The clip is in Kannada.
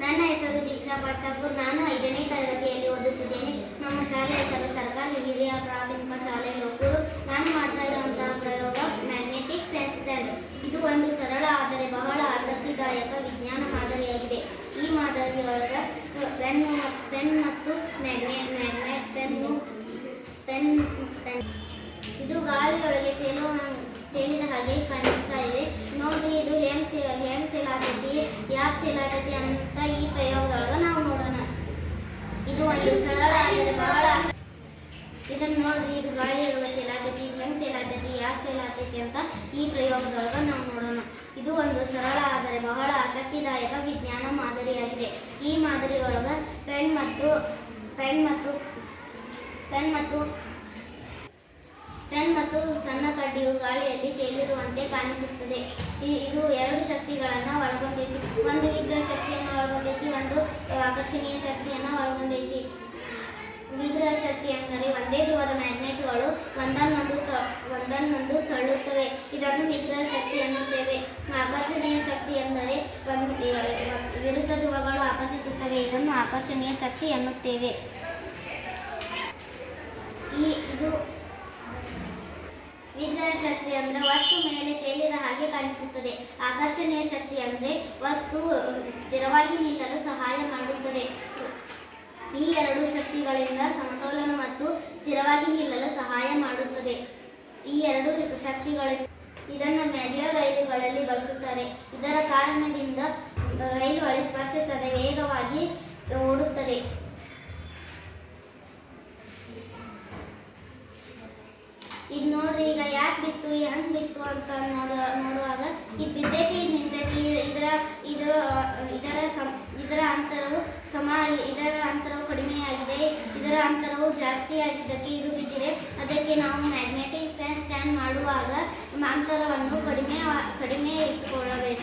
ನನ್ನ ಹೆಸರು ದೀಕ್ಷಾ ಪಾಚಾಪುರ್. ನಾನು 5ನೇ ತರಗತಿಯಲ್ಲಿ ಓದುತ್ತಿದ್ದೇನೆ. ನಮ್ಮ ಶಾಲೆ ಹೆಸರು ಸರ್ಕಾರಿ ಹಿರಿಯ ಪ್ರಾಥಮಿಕ ಶಾಲೆ ಲೋಕೂರು. ನಾನು ಮಾಡ್ತಾ ಇರುವಂತಹ ಪ್ರಯೋಗ ಮ್ಯಾಗ್ನೆಟಿಕ್ ಟೆಸ್ಟ್. ಇದು ಒಂದು ಸರಳ ಆದರೆ ಬಹಳ ಆಸಕ್ತಿದಾಯಕ ವಿಜ್ಞಾನ ಮಾದರಿಯಾಗಿದೆ. ಈ ಮಾದರಿಯೊಳಗೆ ಪೆನ್ ಮತ್ತು ಮ್ಯಾಗ್ನೆಟ್ ಪೆನ್ ಇದು ಗಾಳಿಯೊಳಗೆ ತೇಲಿದ ಹಾಗೆ ಕಾಣಿಸ್ತಾ ಇದೆ. ನೋಡ್ರಿ, ಇದು ಹೆಂಗ್ ತೇಲಾತೈತಿ, ಯಾಕೆ ತೇಲಾತೈತಿ ಅಂತ ಈ ಪ್ರಯೋಗದೊಳಗೆ ನಾವು ನೋಡೋಣ. ಇದು ಒಂದು ಸರಳ ಆದರೆ ಬಹಳ ಇದನ್ನು ನೋಡ್ರಿ, ಇದು ಗಾಳಿಯೊಳಗೆ ತೇಲಾತೈತಿ, ಹೆಂಗ್ ತೇಲಾತೈತಿ, ಯಾಕೆ ತೇಲಾತೈತಿ ಅಂತ ಈ ಪ್ರಯೋಗದೊಳಗೆ ನಾವು ನೋಡೋಣ. ಇದು ಒಂದು ಸರಳ ಆದರೆ ಬಹಳ ಆಸಕ್ತಿದಾಯಕ ವಿಜ್ಞಾನ ಮಾದರಿಯಾಗಿದೆ. ಈ ಮಾದರಿಯೊಳಗೆ ಪೆನ್ ಮತ್ತು ಸಣ್ಣ ಕಡ್ಡಿಯು ಗಾಳಿಯಲ್ಲಿ ತೇಲಿರುವಂತೆ ಕಾಣಿಸುತ್ತದೆ. ಇದು ಎರಡು ಶಕ್ತಿಗಳನ್ನು ಒಳಗೊಂಡೈತಿ. ಒಂದು ವಿಗ್ರಹ ಶಕ್ತಿಯನ್ನು ಒಳಗೊಂಡೈತಿ, ಒಂದು ಆಕರ್ಷಣೀಯ ಶಕ್ತಿಯನ್ನು ಒಳಗೊಂಡೈತಿ. ವಿಗ್ರಹ ಶಕ್ತಿ ಎಂದರೆ ಒಂದೇ ಧ್ರುವದ ಮ್ಯಾಗ್ನೆಟ್ಗಳು ಒಂದನ್ನೊಂದು ತಳ್ಳುತ್ತವೆ. ಇದನ್ನು ವಿಗ್ರಹ ಶಕ್ತಿ ಎನ್ನುತ್ತೇವೆ. ಆಕರ್ಷಣೀಯ ಶಕ್ತಿ ಎಂದರೆ ವಿರುದ್ಧ ಧ್ರುವಗಳು ಆಕರ್ಷಿಸುತ್ತವೆ. ಇದನ್ನು ಆಕರ್ಷಣೀಯ ಶಕ್ತಿ ಎನ್ನುತ್ತೇವೆ. ಇದು ವಿಗ್ರಹ ಶಕ್ತಿ ಅಂದರೆ ವಸ್ತು ಮೇಲೆ ತೇಲಿದ ಹಾಗೆ ಕಾಣಿಸುತ್ತದೆ. ಆಕರ್ಷಣೀಯ ಶಕ್ತಿ ಅಂದರೆ ವಸ್ತು ಸ್ಥಿರವಾಗಿ ನಿಲ್ಲಲು ಸಹಾಯ ಮಾಡುತ್ತದೆ. ಈ ಎರಡು ಶಕ್ತಿಗಳಿಂದ ಸಮತೋಲನ ಮತ್ತು ಸ್ಥಿರವಾಗಿ ನಿಲ್ಲಲು ಸಹಾಯ ಮಾಡುತ್ತದೆ. ಈ ಎರಡು ಶಕ್ತಿಗಳಿಂದ ಇದನ್ನು ಮೆಟ್ರೋ ರೈಲುಗಳಲ್ಲಿ ಬಳಸುತ್ತಾರೆ. ಇದರ ಕಾರಣದಿಂದ ರೈಲುಗಳು ಸ್ಪರ್ಶಿಸದೆ ವೇಗವಾಗಿ ಓಡುತ್ತದೆ. ಇದು ನೋಡ್ರಿ, ಈಗ ಯಾಕೆ ಬಿತ್ತು, ಹೆಂಗ್ ಬಿತ್ತು ಅಂತ ನೋಡುವಾಗ ಇದು ಬಿದ್ದೈತಿ, ಇದು ನಿಂತೈತಿ. ಇದರ ಅಂತರವು ಕಡಿಮೆಯಾಗಿದೆ. ಇದರ ಅಂತರವು ಜಾಸ್ತಿ ಆಗಿದ್ದಕ್ಕೆ ಇದು ಬಿದ್ದಿದೆ. ಅದಕ್ಕೆ ನಾವು ಮ್ಯಾಗ್ನೆಟಿಕ್ ಸ್ಟ್ಯಾಂಡ್ ಮಾಡುವಾಗ ಅಂತರವನ್ನು ಕಡಿಮೆ ಇಟ್ಟುಕೊಳ್ಳಬೇಕು.